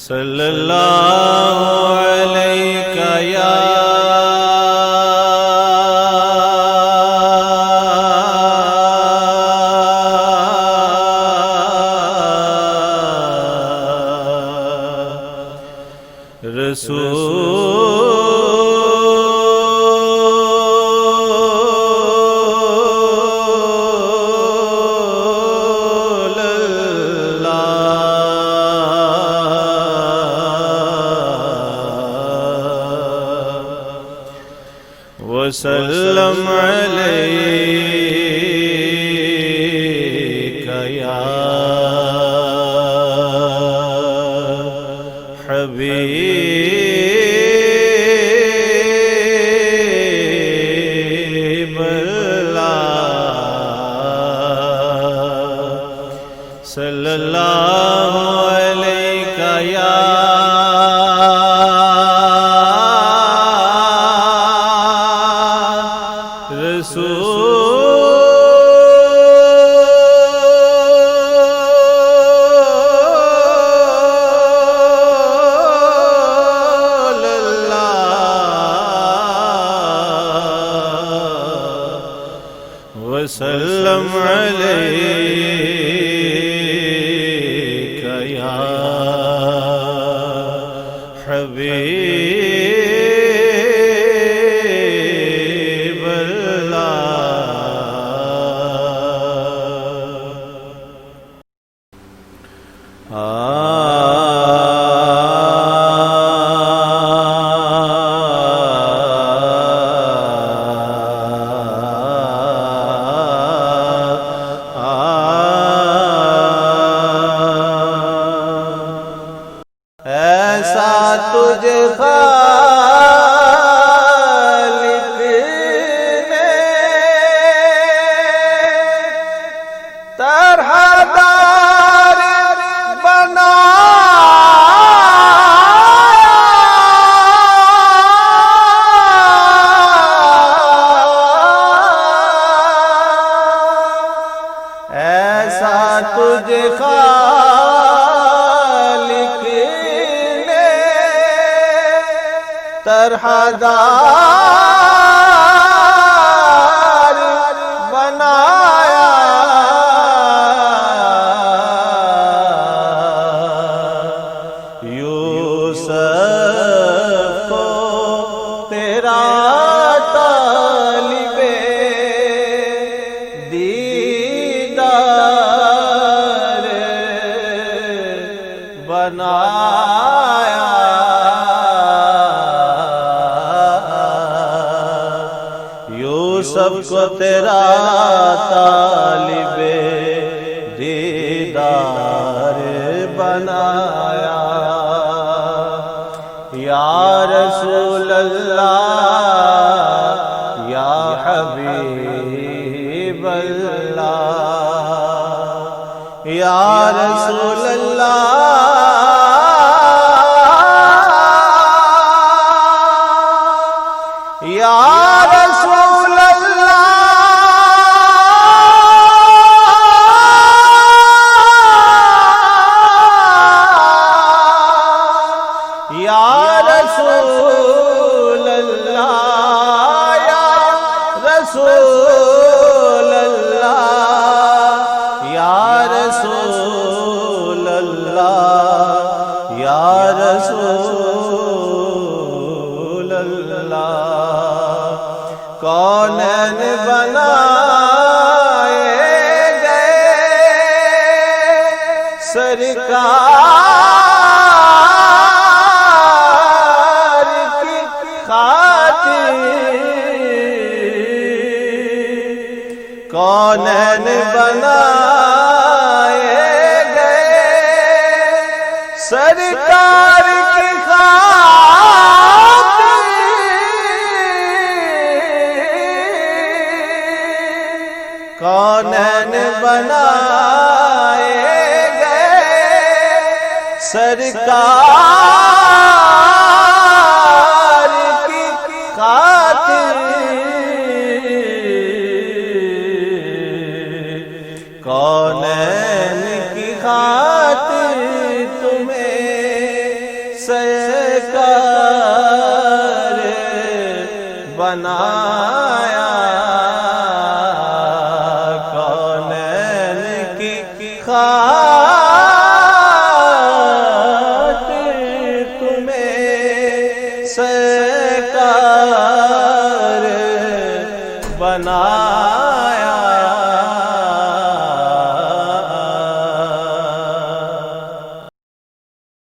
صلی اللہ علیہ یا رسول وسلم علیک یا حبیب اللہ صلی اللہ علیک یا وسلم علیک یا حبیب ایسا تجھ خالق نے طرح دار بنایا ایسا تجھ طرح دار بنایا یوسف کو تیرا طالب دیدار بنایا یوسف کو تیرا طالب دیدار بنایا یا رسول اللہ یا حبیب اللہ یا رسول اللہ یا رسول یا رسول اللہ یا رسول اللہ یا رسول اللہ یا رسول اللہ کونین بنائے گئے سرکار کی خاطر کونین بنائے گئے سرکار کی خاطر کونین بنائے گئے سرکار